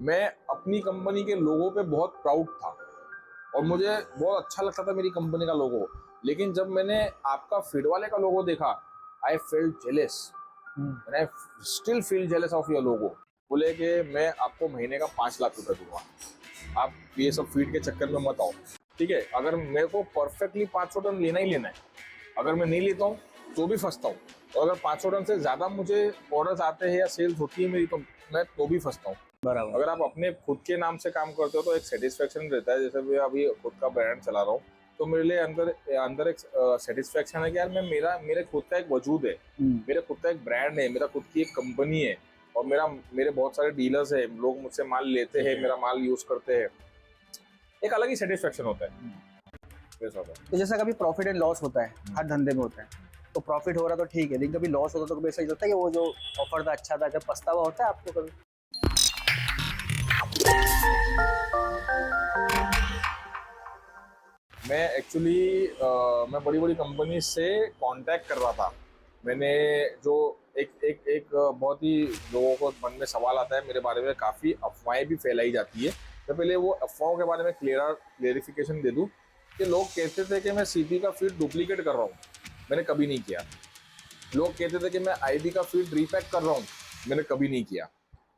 मैं अपनी कंपनी के लोगो पे बहुत प्राउड था और मुझे बहुत अच्छा लगता था मेरी कंपनी का लोगो। लेकिन जब मैंने आपका फीड वाले का लोगो देखा, I felt jealous, I still feel jealous of your logo. बोले कि मैं आपको महीने का 5 लाख रुपए दूंगा, आप ये सब फीड के चक्कर में मत आओ, ठीक है। अगर मेरे को परफेक्टली 500 टन लेना ही लेना है, अगर मैं नहीं लेता हूँ तो भी फंसता हूँ, और अगर 500 टन से ज्यादा मुझे ऑर्डर्स आते हैं या सेल्स होती है मेरी, तो मैं तो भी फंसता हूँ। बराबर। अगर आप अपने खुद के नाम से काम करते हो तो एक सेटिस्फेक्शन रहता है। जैसे मैं अभी खुद का ब्रांड चला रहा हूँ, तो मेरे लिए अंदर एक सेटिस्फेक्शन है कि यार मैं मेरे खुद का एक वजूद है, मेरे खुद का एक ब्रांड है, मेरा खुद की एक कंपनी है, और मेरे बहुत सारे डीलर्स है, लोग मुझसे माल लेते हैं, मेरा माल यूज करते हैं। एक अलग ही सेटिस्फेक्शन होता है। तो जैसा कभी प्रॉफिट एंड लॉस होता है, हर धंधे में होता है, तो प्रॉफिट हो रहा तो ठीक है, लेकिन कभी लॉस होता तो कभी ऐसा लगता है कि वो जो ऑफर था अच्छा था, जब पछतावा होता है आपको कभी? मैं एक्चुअली मैं बड़ी बड़ी कंपनी से कांटेक्ट कर रहा था। मैंने जो एक बहुत ही लोगों को मन में सवाल आता है मेरे बारे में, काफ़ी अफवाहें भी फैलाई जाती है। मैं पहले वो अफवाहों के बारे में क्लेरिफिकेशन दे दूं कि लोग कहते थे कि मैं सीपी का फीड डुप्लीकेट कर रहा हूँ, मैंने कभी नहीं किया। लोग कहते थे कि मैं आईबी का फीड रीपैक कर रहा हूँ, मैंने कभी नहीं किया।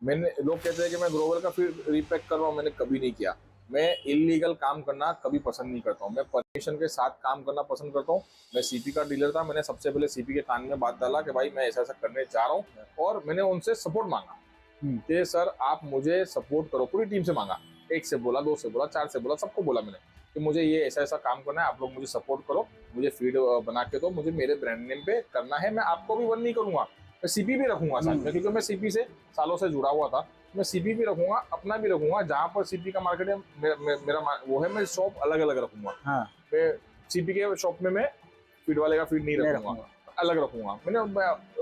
लोग कहते थे कि मैं ग्रोवर का फीड रीपैक कर रहा हूँ, मैंने कभी नहीं किया। मैं इलीगल काम करना कभी पसंद नहीं करता हूँ, मैं परमिशन के साथ काम करना पसंद करता हूँ। मैं सीपी का डीलर था, मैंने सबसे पहले सीपी के कान में बात डाला कि भाई मैं ऐसा ऐसा करने जा रहा हूँ, और मैंने उनसे सपोर्ट मांगा कि सर आप मुझे सपोर्ट करो। पूरी टीम से मांगा, 1 से बोला, 2 से बोला, 4 से बोला, सबको बोला मैंने कि मुझे ये ऐसा ऐसा काम करना है, आप लोग मुझे सपोर्ट करो, मुझे फीड बना के दो, मुझे मेरे ब्रांड नेम पे करना है। मैं आपको भी वन नहीं करूंगा, मैं सीपी भी रखूंगा साथ में, क्योंकि मैं सीपी से सालों से जुड़ा हुआ था। मैं सीपी भी रखूंगा, अपना भी रखूंगा। जहां पर सीपी का मार्केट है मेरा वो है, मैं शॉप अलग अलग रखूंगा। हाँ। मैं सीपी के शॉप में मैं फीड वाले का फीड नहीं रखूंगा, अलग रखूंगा। मैंने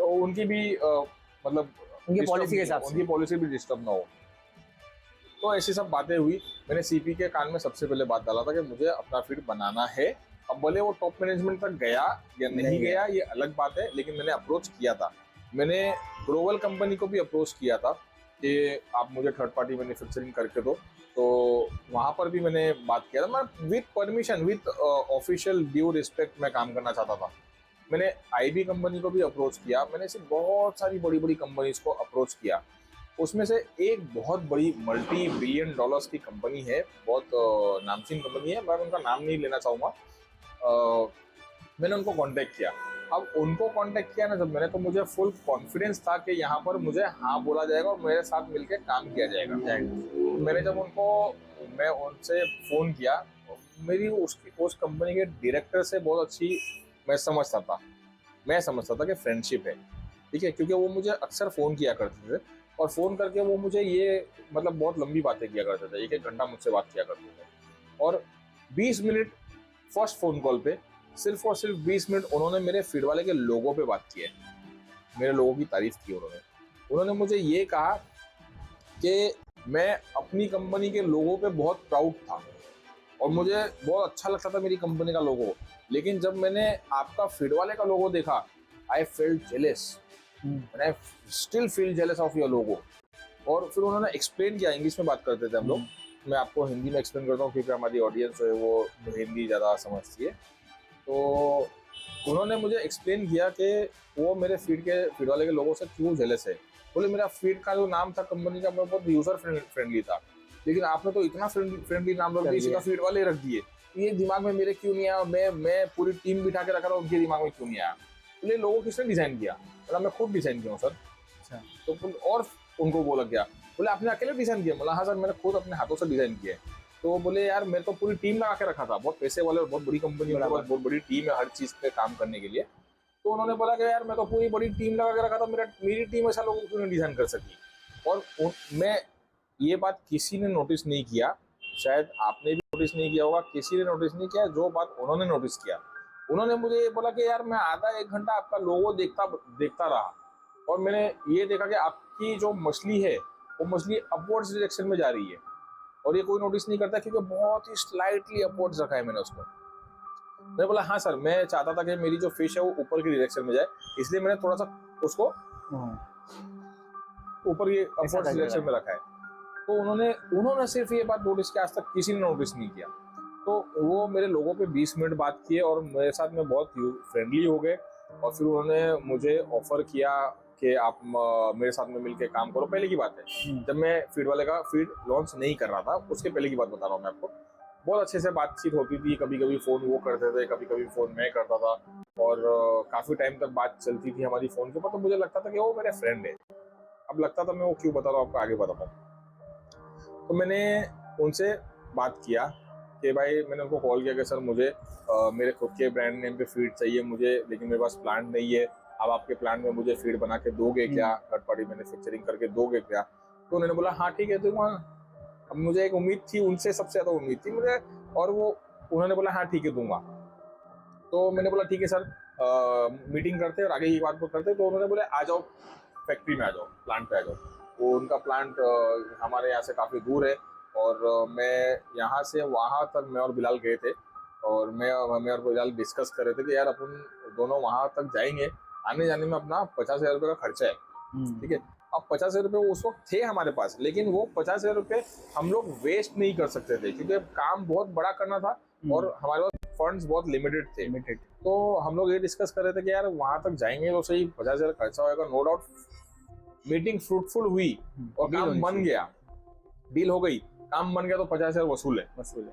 उनकी भी मतलब उनकी पॉलिसी के हिसाब से, उनकी पॉलिसी भी डिस्टर्ब ना हो। तो ऐसी सब बातें हुई। मैंने सीपी के कान में सबसे पहले बात डाला था कि मुझे अपना फीड बनाना है। अब भले वो टॉप मैनेजमेंट तक गया या नहीं गया ये अलग बात है, लेकिन मैंने अप्रोच किया था। मैंने ग्रोवल कंपनी को भी अप्रोच किया था कि आप मुझे थर्ड पार्टी मैन्युफैक्चरिंग करके दो, तो वहां पर भी मैंने बात किया था। मैं with permission, with official due respect मैं काम करना चाहता था। मैंने आईबी कंपनी को भी अप्रोच किया, मैंने ऐसी बहुत सारी बड़ी बड़ी कंपनीज को अप्रोच किया। उसमें से एक बहुत बड़ी मल्टी बिलियन डॉलर्स की कंपनी है, बहुत नामचीन कंपनी है, मैं उनका नाम नहीं लेना चाहूँगा। मैंने उनको कांटेक्ट किया। अब उनको कांटेक्ट किया ना जब मैंने, तो मुझे फुल कॉन्फिडेंस था कि यहाँ पर मुझे हाँ बोला जाएगा और मेरे साथ मिलकर काम किया जाएगा। मैंने जब मैं उनसे फ़ोन किया, मेरी उस कंपनी के डायरेक्टर से बहुत अच्छी मैं समझता था कि फ्रेंडशिप है, ठीक है, क्योंकि वो मुझे अक्सर फ़ोन किया करते थे, और फ़ोन करके वो मुझे ये मतलब बहुत लंबी बातें किया करते थे, 1-1 घंटा मुझसे बात किया करते थे। और 20 मिनट फर्स्ट फ़ोन कॉल पे सिर्फ और सिर्फ 20 मिनट उन्होंने मेरे फीड वाले के लोगों पे बात की है, मेरे लोगों की तारीफ की उन्होंने मुझे ये कहा कि मैं अपनी कंपनी के लोगों पे बहुत प्राउड था और मुझे बहुत अच्छा लगता था मेरी कंपनी का लोगो। लेकिन जब मैंने आपका फीड वाले का लोगो देखा, I felt jealous, I still feel jealous of your logo. और फिर उन्होंने एक्सप्लेन किया, इंग्लिश में बात करते थे हम लोग, मैं आपको हिंदी में एक्सप्लेन करता हूँ क्योंकि हमारी ऑडियंस है वो हिंदी ज़्यादा समझती है। तो उन्होंने मुझे एक्सप्लेन किया कि वो मेरे फीड वाले के लोगों से क्यों जेलस है। बोले मेरा फीड का जो नाम था कंपनी का, मैं बहुत यूजर फ्रेंडली था, लेकिन आपने तो इतना फ्रेंडली नाम रख दिया, इसी का फीड वाले रख दिए, ये दिमाग में मेरे क्यों नहीं आया। मैं पूरी टीम बिठा के रखा था, उनके दिमाग में क्यों नहीं आया। बोले लोगों किसने डिजाइन किया? बोला मैं खुद डिजाइन किया हूँ सर। अच्छा। तो और उनको बोला क्या? बोले आपने अकेले डिजाइन किया? बोला हाँ सर, मैंने खुद अपने हाथों से डिजाइन किया है। तो बोले यार मैं तो पूरी टीम लगा के रखा था, बहुत पैसे वाले और बहुत बड़ी कंपनी, बहुत बड़ी टीम है हर चीज पे काम करने के लिए। तो उन्होंने बोला कि यार मैं तो पूरी बड़ी टीम लगा के रखा था, मेरी टीम ऐसा लोगों क्यों नहीं डिजाइन कर सकी। और मैं ये बात किसी ने नोटिस नहीं किया, शायद आपने भी नोटिस नहीं किया होगा, किसी ने नोटिस नहीं किया। जो बात उन्होंने नोटिस किया, उन्होंने मुझे ये बोला कि यार मैं आधा 1 घंटा आपका लोगो देखता रहा, और मैंने ये देखा कि आपकी जो मछली है वो मछली अपवर्ड्स डायरेक्शन में जा रही है, और ये कोई नोटिस नहीं करता क्योंकि बहुत ही स्लाइटली अपवर्ड्स रखा है मैंने उसको। मैंने बोला हाँ सर, मैं चाहता था कि मेरी जो फिश है वो ऊपर की डायरेक्शन में जाए, इसलिए मैंने थोड़ा सा उसको ऊपर की अपवर्ड्स डायरेक्शन में रखा है। तो उन्होंने सिर्फ ये बात नोटिस किया, आज तक किसी ने नोटिस नहीं किया। तो वो मेरे लोगों पे 20 मिनट बात किए और मेरे साथ में बहुत फ्रेंडली हो गए। और फिर उन्होंने मुझे ऑफर किया कि आप मेरे साथ में मिलके काम करो। पहले की बात है जब मैं फीड वाले का फीड लॉन्च नहीं कर रहा था, उसके पहले की बात बता रहा हूँ मैं आपको। बहुत अच्छे से बातचीत होती थी, कभी कभी फ़ोन वो करते थे, कभी कभी फ़ोन मैं करता था, और काफ़ी टाइम तक बात चलती थी हमारी फ़ोन के ऊपर। तो मुझे लगता था कि वो मेरे फ्रेंड है। अब लगता था, मैं वो क्यों बता रहा हूँ आपको, आगे बताता हूँ। तो मैंने उनसे बात किया कि भाई, मैंने उनको कॉल किया कि सर मुझे मेरे खुद के ब्रांड नेम पे फीड चाहिए मुझे, लेकिन मेरे पास प्लांट नहीं है। अब आपके प्लांट में मुझे फीड बना के दोगे क्या, थर्ड पार्टी मैन्युफैक्चरिंग करके दोगे क्या? तो उन्होंने बोला हाँ ठीक है दूंगा। अब मुझे एक उम्मीद थी, उनसे सबसे ज़्यादा उम्मीद थी मुझे, और वो उन्होंने बोला हाँ ठीक है दूंगा। तो मैंने बोला ठीक है सर, मीटिंग करते और आगे की बात को करते। तो उन्होंने बोले आ जाओ फैक्ट्री में, आ जाओ प्लांट पे आ जाओ। वो उनका प्लांट हमारे यहाँ से काफ़ी दूर है, और मैं यहाँ से वहाँ तक मैं और बिलाल गए थे, और मैं और बिलाल डिस्कस कर रहे थे कि यार अपन दोनों वहाँ तक जाएंगे, आने जाने में अपना 50,000 रुपये का खर्चा है, ठीक है। अब 50,000 रुपये उस वक्त थे हमारे पास, लेकिन वो 50,000 रुपये हम लोग वेस्ट नहीं कर सकते थे, क्योंकि काम बहुत बड़ा करना था और हमारे पास फंड्स बहुत लिमिटेड थे। तो हम लोग ये डिस्कस कर रहे थे कि यार वहाँ तक जाएंगे तो सही, 50,000 खर्चा होगा, नो डाउट। मीटिंग फ्रूटफुल हुई और काम बन गया, डील हो गई, काम बन गया, तो 50,000 वसूल है।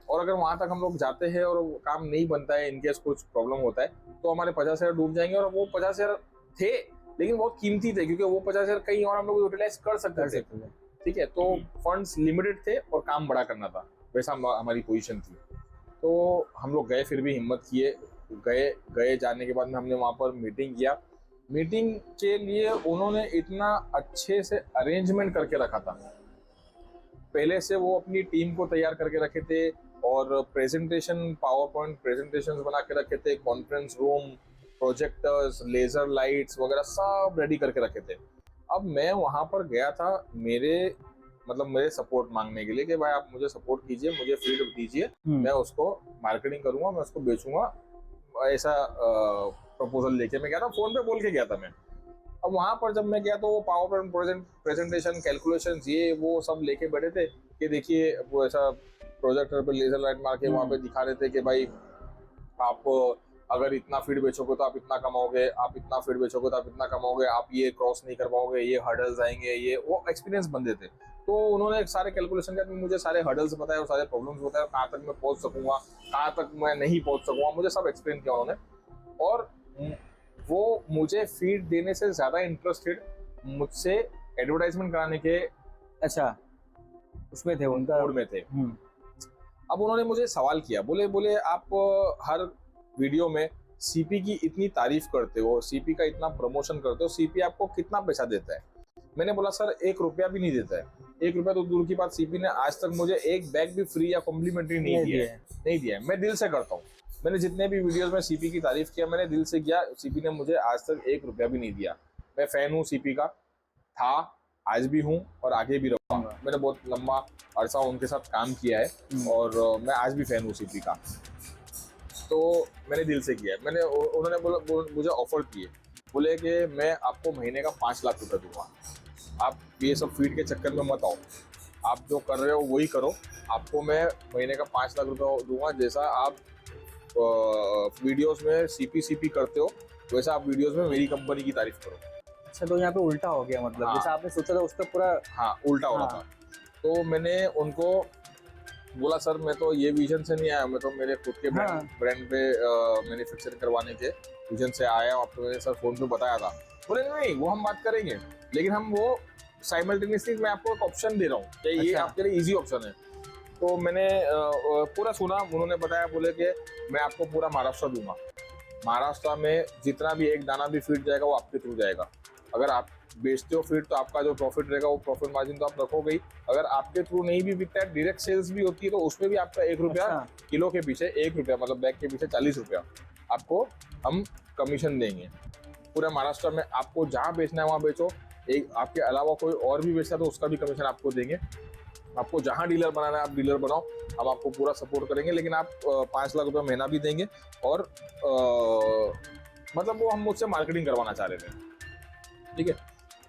और अगर वहां तक हम लोग जाते हैं और काम नहीं बनता है, इनकेस कुछ प्रॉब्लम होता है, तो हमारे 50,000 डूब जाएंगे। और वो 50,000 थे, लेकिन बहुत कीमती थे, क्योंकि वो 50,000 कहीं और हम लोग यूटिलाइज कर सकते थे, ठीक है। तो फंड्स लिमिटेड थे और काम बड़ा करना था, वैसा हमारी पोजीशन थी। तो हम लोग गए, फिर भी हिम्मत किए, गए। जाने के बाद में हमने वहाँ पर मीटिंग किया। मीटिंग के लिए उन्होंने इतना अच्छे से अरेंजमेंट करके रखा था, पहले से वो अपनी टीम को तैयार करके रखे थे, और प्रेजेंटेशन, पावर पॉइंट प्रेजेंटेशंस बना के रखे थे, conference room, projectors, laser lights वगैरह सब रेडी करके रखे थे। अब मैं वहाँ पर गया था मेरे सपोर्ट मांगने के लिए कि भाई आप मुझे सपोर्ट कीजिए, मुझे फीड दीजिए, मैं उसको मार्केटिंग करूंगा, मैं उसको बेचूंगा, ऐसा प्रपोजल लेके मैं गया था, फोन पे बोल के गया था मैं। अब वहाँ पर जब मैं गया तो वो पावर पॉइंट प्रेजेंटेशन, कैलकुलेशंस, ये वो सब लेके बैठे थे कि देखिए वो ऐसा प्रोजेक्टर पे लेजर लाइट मार के वहाँ पे दिखा रहे थे कि भाई आप अगर इतना फीड बेचोगे तो आप इतना कमाओगे, आप इतना फीड बेचोगे तो आप इतना कमाओगे, आप ये क्रॉस नहीं कर पाओगे, ये हर्डल्स आएंगे, ये वो एक्सपीरियंस बंदे थे। तो उन्होंने सारे कैलकुलेशन के बाद मुझे सारे हर्डल्स बताए और सारे प्रॉब्लम्स बताए, कहाँ तक मैं पहुँच सकूंगा, कहाँ तक मैं नहीं पहुँच सकूंगा, मुझे सब एक्सप्लेन किया उन्होंने। और वो मुझे फीड देने से ज्यादा इंटरेस्टेड मुझसे एडवर्टाइजमेंट कराने के अच्छा उसमें थे, उनका मूड में थे। अब उन्होंने मुझे सवाल किया, बोले आप हर वीडियो में सीपी की इतनी तारीफ करते हो, सीपी का इतना प्रमोशन करते हो, सीपी आपको कितना पैसा देता है? मैंने बोला सर 1 रुपया भी नहीं देता है। 1 रुपया तो दूर की बात, सीपी ने आज तक मुझे एक बैग भी फ्री या कॉम्प्लीमेंट्री नहीं दिया है। मैं दिल से करता हूँ, मैंने जितने भी वीडियोस में सीपी की तारीफ किया मैंने दिल से किया। सीपी ने मुझे आज तक 1 रुपया भी नहीं दिया। मैं फैन हूँ सीपी का, था, आज भी हूँ और आगे भी रहूँगा। मैंने बहुत लंबा अरसा उनके साथ काम किया है और मैं आज भी फैन हूँ सीपी का। तो मैंने दिल से किया है। उन्होंने मुझे ऑफर किए, बोले कि मैं आपको महीने का 5 लाख रुपए दूंगा, आप ये सब फीड के चक्कर में मत आओ, आप जो कर रहे हो वही करो, आपको मैं महीने का 5 लाख रुपए दूंगा, जैसा आप वीडियोस में सीपी करते हो वैसा आप वीडियोस में मेरी कंपनी की तारीफ करो। अच्छा, तो यहाँ पे उल्टा हो गया, मतलब जैसा आपने सोचा था उसका पूरा उल्टा हो रहा था। तो मैंने उनको बोला सर मैं तो ये विजन से नहीं आया, मैं तो मेरे खुद के ब्रांड पे मैन्युफैक्चरिंग करवाने के विजन से आया हूँ। आपको मैंने सर फोन पे बताया था। बोले नहीं वो हम बात करेंगे, लेकिन हम वो साइमल्टेनियसली मैं आपको एक ऑप्शन दे रहा हूँ कि ये आपके लिए इजी ऑप्शन है। तो मैंने पूरा सुना, उन्होंने बताया, बोले कि मैं आपको पूरा महाराष्ट्र दूंगा, महाराष्ट्र में जितना भी एक दाना भी फीड जाएगा वो आपके थ्रू जाएगा। अगर आप बेचते हो फीड तो आपका जो प्रॉफिट रहेगा वो प्रॉफिट मार्जिन तो आप रखोगे ही। अगर आपके थ्रू नहीं भी बिकता है, डायरेक्ट सेल्स भी होती है, तो उसमें भी आपका 1 रुपया किलो के पीछे, 1 रुपया मतलब बैग के पीछे 40 रुपया आपको हम कमीशन देंगे। पूरे महाराष्ट्र में आपको जहाँ बेचना है वहाँ बेचो, एक आपके अलावा कोई और भी बेचता है तो उसका भी कमीशन आपको देंगे। आपको जहाँ डीलर बनाना है आप डीलर बनाओ, हम आपको पूरा सपोर्ट करेंगे, लेकिन आप 5 लाख रुपये महीना भी देंगे। और मतलब वो हम मुझसे मार्केटिंग करवाना चाह रहे थे, ठीक है।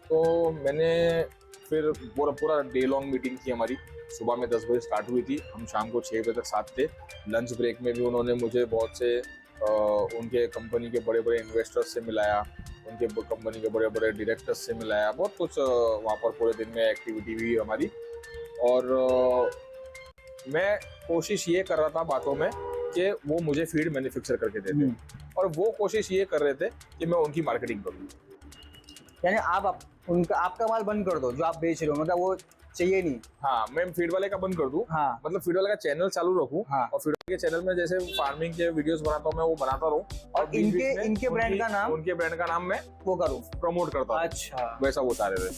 तो मैंने फिर पूरा पूरा डे लॉन्ग मीटिंग थी हमारी। सुबह में 10 बजे स्टार्ट हुई थी, हम शाम को 6 बजे तक साथ थे। लंच ब्रेक में भी उन्होंने मुझे बहुत से उनके कंपनी के बड़े बड़े इन्वेस्टर्स से मिलाया, उनके कंपनी के बड़े बड़े डायरेक्टर्स से मिलाया, बहुत कुछ वहाँ पर पूरे दिन में एक्टिविटी हुई हमारी। और मैं कोशिश ये कर रहा था बातों में कि वो मुझे फीड मैन्युफैक्चर करके देते, और वो कोशिश ये कर रहे थे कि मैं उनकी मार्केटिंग करूँ। यानी आप उनका आपका माल बंद कर दो जो आप बेच रहे हो, मतलब वो चाहिए नहीं। हाँ, मैं फीड वाले का बंद कर दूं। हाँ, मतलब फीड वाले का चैनल चालू रखूं। हाँ। और फीड वाले के चैनल में जैसे फार्मिंग के वीडियोस बनाता हूं मैं, वो बनाता रहूं। और इनके ब्रांड का नाम, उनके ब्रांड का नाम मैं वो करूं, प्रमोट करता हूं। अच्छा, वैसा वो चाह रहे थे।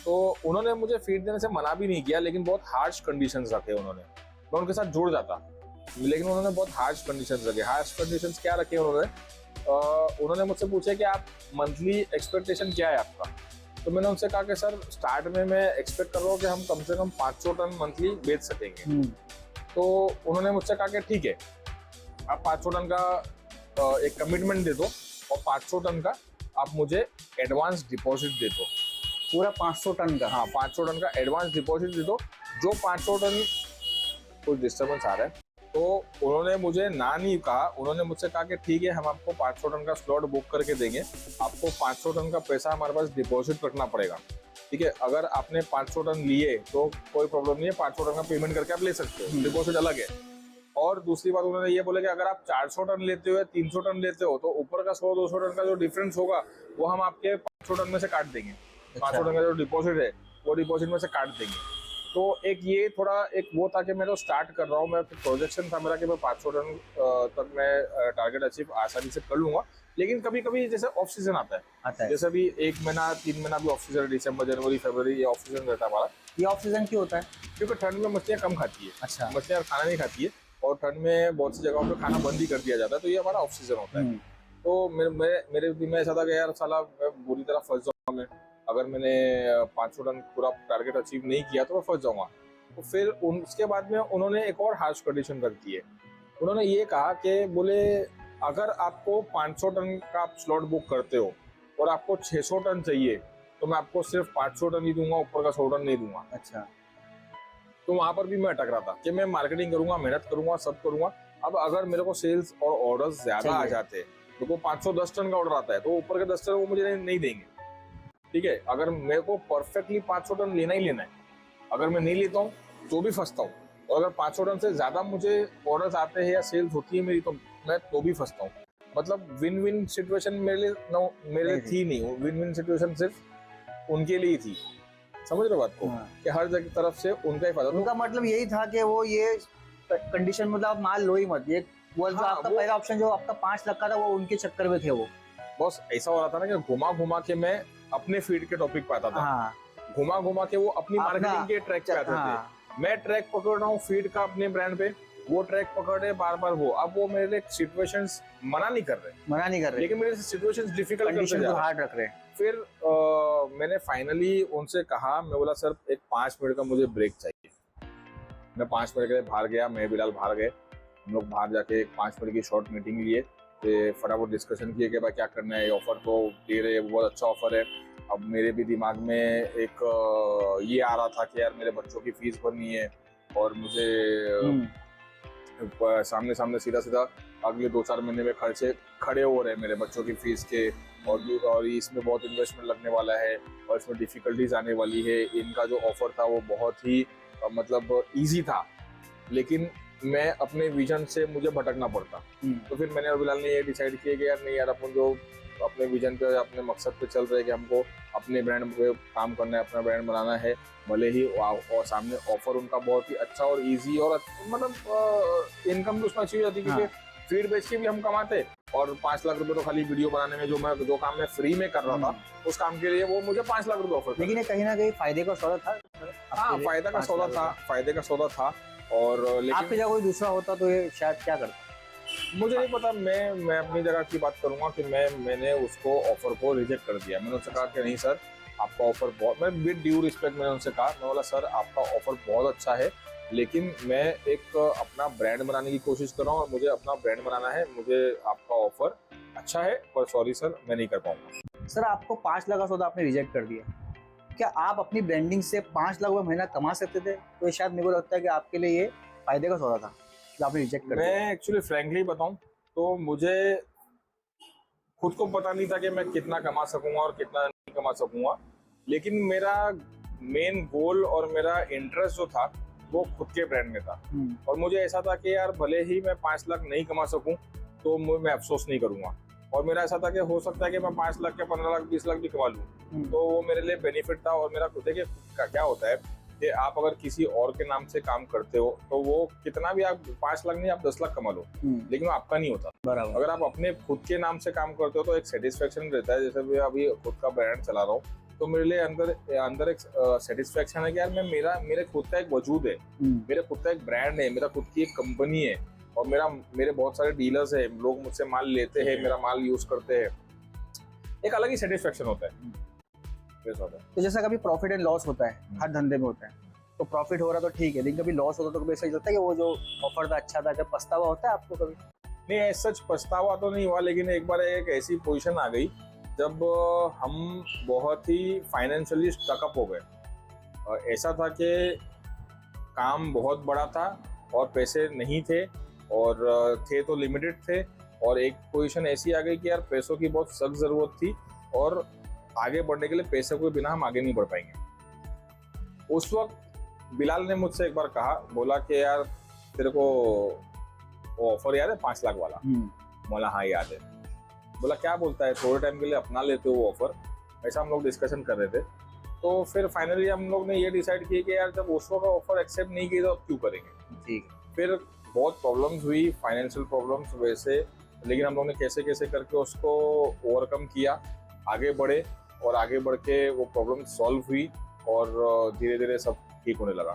तो उन्होंने मुझे फीड देने से मना भी नहीं किया, लेकिन बहुत हार्श कंडीशंस रखे उन्होंने। मैं उनके साथ जुड़ जाता, लेकिन उन्होंने बहुत हार्श कंडीशंस रखे। हार्श कंडीशंस क्या रखे उन्होंने मुझसे पूछे कि आप मंथली एक्सपेक्टेशन क्या है आपका। तो मैंने उनसे कहा कि सर स्टार्ट में मैं एक्सपेक्ट कर रहा हूँ कि हम कम से कम 500 टन मंथली बेच सकेंगे। तो उन्होंने मुझसे कहा कि ठीक है, आप 500 टन का एक कमिटमेंट दे दो, और 500 टन का आप मुझे एडवांस डिपॉजिट दे दो। पूरा 500 टन का? हाँ, 500 टन का एडवांस डिपॉजिट दे दो। जो 500 टन, कुछ डिस्टर्बेंस आ रहा है, तो उन्होंने मुझे ना नहीं कहा। उन्होंने मुझसे कहा कि ठीक है, हम आपको 500 टन का स्लॉट बुक करके देंगे, आपको 500 टन का पैसा हमारे पास डिपॉजिट रखना पड़ेगा। ठीक है, अगर आपने 500 टन लिए तो कोई प्रॉब्लम नहीं है, 500 टन का पेमेंट करके आप ले सकते हो, डिपॉजिट अलग है। और दूसरी बात उन्होंने ये बोला कि अगर आप 400 टन लेते हो या 300 टन लेते हो, तो ऊपर का 100-200 टन का जो डिफरेंस होगा वो हम आपके 500 टन में से काट देंगे। 500 टन का जो डिपॉजिट है वो डिपॉजिट में से काट देंगे। तो एक ये थोड़ा एक वो था कि मैं तो स्टार्ट कर रहा हूँ, मैं प्रोजेक्शन था मेरा कि मैं 500 टन तक मैं टारगेट अचीव आसानी से कर लूंगा। लेकिन कभी कभी जैसे ऑफ सीजन आता है, जैसे अभी 1 महीना 3 महीना भी ऑफ सीजन, दिसंबर जनवरी फरवरी ये ऑफ सीजन रहता है हमारा। ये ऑफ सीजन क्यों होता है? क्योंकि ठंड में मछलियाँ कम खाती है। अच्छा। मछलियाँ खाना नहीं खाती है, और ठंड में बहुत सी जगहों पे खाना बंद ही कर दिया जाता है, तो ये हमारा ऑफ सीजन होता है। तो मेरे दिन में ऐसा था कि यार साला मैं बुरी तरह फंस जाऊंगा। मैं अगर मैंने 500 टन पूरा टारगेट अचीव नहीं किया तो मैं फंस जाऊंगा। तो फिर उसके बाद में उन्होंने एक और हार्श कंडीशन रख दी है। उन्होंने ये कहा कि बोले अगर आपको 500 टन का आप स्लॉट बुक करते हो और आपको 600 टन चाहिए, तो मैं आपको सिर्फ 500 टन ही दूंगा, ऊपर का 100 टन नहीं दूंगा। अच्छा। तो वहां पर भी मैं अटक रहा था कि मैं मार्केटिंग करूंगा, मेहनत करूंगा, सब करूंगा। अब अगर मेरे को सेल्स और ऑर्डर्स ज्यादा आ जाते हैं, तो वो 510 टन का ऑर्डर आता है, तो ऊपर के 10 टन वो मुझे नहीं देंगे। ठीक है, अगर मेरे को परफेक्टली 500 टन लेना ही लेना है, अगर मैं नहीं लेता हूँ तो भी फंसता हूँ। और अगर 500 टन से ज्यादा मुझे ऑर्डर्स आते हैं या सेल्स होती है मेरी, तो मैं तो भी फंसता हूँ। मतलब विन विन सिचुएशन मेरे लिए थी नहीं। विन विन सिचुएशन सिर्फ उनके लिए ही थी। समझ रहे हो बात को? कि हर जगह तरफ से उनका ही फायदा। उनका मतलब यही था कि वो ये कंडीशन, मतलब आप माल लो ही मत। ये वो जो आपका पहला ऑप्शन जो आपका 5 लाख का था, वो उनके चक्कर में थे। वो बस ऐसा हो रहा था ना कि घुमा घुमा के मैं अपने फीड के टॉपिक पे आता था, घुमा घुमा के वो अपनी मार्केटिंग के ट्रैक पे आते थे। मैं ट्रैक पकड़ रहा हूँ फीड का अपने ब्रांड पे, वो ट्रैक पकड़ रहे बार बार। वो अब वो मेरे लिए सिचुएशंस मना नहीं कर रहे, लेकिन मेरे सिचुएशंस डिफिकल्ट करते जा रहे हैं, हार्ड रख रहे हैं। फिर मैंने फाइनली उनसे कहा, मैं बोला सर एक 5 मिनट का मुझे ब्रेक चाहिए। मैं 5 मिनट के लिए बाहर गया, मैं बिलाल बाहर गए। हम लोग बाहर जाके एक 5 मिनट की शॉर्ट मीटिंग लिए, फटाफट डिस्कशन किए कि भाई क्या करना है, ऑफर तो दे रहे, बहुत अच्छा ऑफर है। अब मेरे भी दिमाग में एक ये आ रहा था कि यार मेरे बच्चों की फीस भरनी है, और मुझे सामने सामने सीधा सीधा अगले 2-4 महीने में खर्चे खड़े हो रहे हैं मेरे बच्चों की फीस के, और इसमें बहुत इन्वेस्टमेंट लगने वाला है, और इसमें डिफिकल्टीज आने वाली है। इनका जो ऑफर था वो बहुत ही मतलब ईजी था, लेकिन मैं अपने विजन से मुझे भटकना पड़ता। तो फिर मैंने और बिलाल ने ये डिसाइड किया कि यार नहीं यार, अपन जो अपने विजन पे, अपने मकसद पे चल रहे हैं कि हमको अपने ब्रांड पे काम करना है, अपना ब्रांड बनाना है, भले ही और सामने ऑफर उनका बहुत ही अच्छा और इजी, और मतलब इनकम भी उसमें अच्छी हो जाती, क्योंकि फीड बेच के भी हम कमाते, और 5 लाख रुपए तो खाली वीडियो बनाने में जो काम मैं फ्री में कर रहा था, उस काम के लिए वो मुझे 5 लाख रुपए ऑफर। लेकिन कहीं ना कहीं फायदे का सौदा था। हाँ, फायदा का सौदा था। और लेकिन आपकी जगह कोई दूसरा होता तो ये शायद क्या करता, मुझे नहीं पता। मैं अपनी जगह की बात करूंगा कि मैंने उसको ऑफर को रिजेक्ट कर दिया। मैंने उनसे कहा कि नहीं सर, आपका ऑफर बहुत, मैं विद ड्यू रिस्पेक्ट मैंने उनसे कहा, मैं बोला सर आपका ऑफर बहुत अच्छा है, लेकिन मैं एक अपना ब्रांड बनाने की कोशिश कर रहा हूँ, और मुझे अपना ब्रांड बनाना है, मुझे आपका ऑफर अच्छा है, पर सॉरी सर मैं नहीं कर पाऊंगा। सर आपको 5 लाख का सौदा आपने रिजेक्ट कर दिया, क्या आप अपनी ब्रांडिंग से 5 लाख रुपए महीना कमा सकते थे? तो ये शायद मेरे को लगता है कि आपके लिए ये फायदे का सौदा था, जो आपने रिजेक्ट कर दिया। मैं एक्चुअली फ्रैंकली बताऊं तो मुझे खुद को पता नहीं था कि मैं कितना कमा सकूंगा और कितना नहीं कमा सकूंगा, लेकिन मेरा मेन गोल और मेरा इंटरेस्ट जो था वो खुद के ब्रांड में था। और मुझे ऐसा था कि यार भले ही मैं 5 लाख नहीं कमा सकूं तो मैं अफसोस नहीं करूंगा, और मेरा ऐसा था कि हो सकता है कि मैं 5 लाख के 15 लाख 20 लाख भी कमा लूं, तो वो मेरे लिए बेनिफिट था। और मेरा देखिए क्या होता है कि आप अगर किसी और के नाम से काम करते हो तो वो कितना भी आप 5 लाख नहीं आप 10 लाख कमा लो, लेकिन वो आपका नहीं होता। बराबर। अगर आप अपने खुद के नाम से काम करते हो तो एक सेटिस्फेक्शन रहता है। जैसे मैं अभी खुद का ब्रांड चला रहा हूँ तो मेरे लिए अंदर एक सेटिस्फेक्शन है कि यार मेरे खुद का एक वजूद है, मेरे खुद का एक ब्रांड है, मेरा खुद की एक कंपनी है, और मेरे बहुत सारे डीलर्स हैं, लोग मुझसे माल लेते हैं, मेरा माल यूज करते हैं। एक अलग ही सेटिस्फेक्शन होता है। तो जैसा कभी प्रॉफिट एंड लॉस होता है, हर धंधे में होता है, तो प्रॉफिट हो रहा तो ठीक है, लेकिन कभी लॉस होता तो कभी ऐसा लगता है कि वो जो ऑफर था अच्छा था, जब पछतावा होता है आपको कभी? नहीं, सच पछतावा तो नहीं हुआ, लेकिन एक बार एक ऐसी पोजीशन आ गई जब हम बहुत ही फाइनेंशियली स्टकअप हो गए। ऐसा था कि काम बहुत बड़ा था और पैसे नहीं थे, और थे तो लिमिटेड थे, और एक पोजीशन ऐसी आ गई कि यार पैसों की बहुत सख्त ज़रूरत थी, और आगे बढ़ने के लिए पैसे के बिना हम आगे नहीं बढ़ पाएंगे। उस वक्त बिलाल ने मुझसे एक बार कहा, बोला कि यार तेरे को वो ऑफर याद है 5 लाख वाला? बोला हाँ याद है। बोला क्या बोलता है, थोड़े टाइम के लिए अपना लेते हो वो ऑफर? ऐसा हम लोग डिस्कशन कर रहे थे। तो फिर फाइनली हम लोग ने ये डिसाइड किया कि यार जब ओशो का ऑफर एक्सेप्ट नहीं किया तो क्यों करेंगे। ठीक। फिर बहुत प्रॉब्लम्स हुई, फाइनेंशियल प्रॉब्लम्स वैसे, लेकिन हम लोग ने कैसे कैसे करके उसको ओवरकम किया, आगे बढ़े, और आगे बढ़ के वो प्रॉब्लम सॉल्व हुई, और धीरे धीरे सब ठीक होने लगा।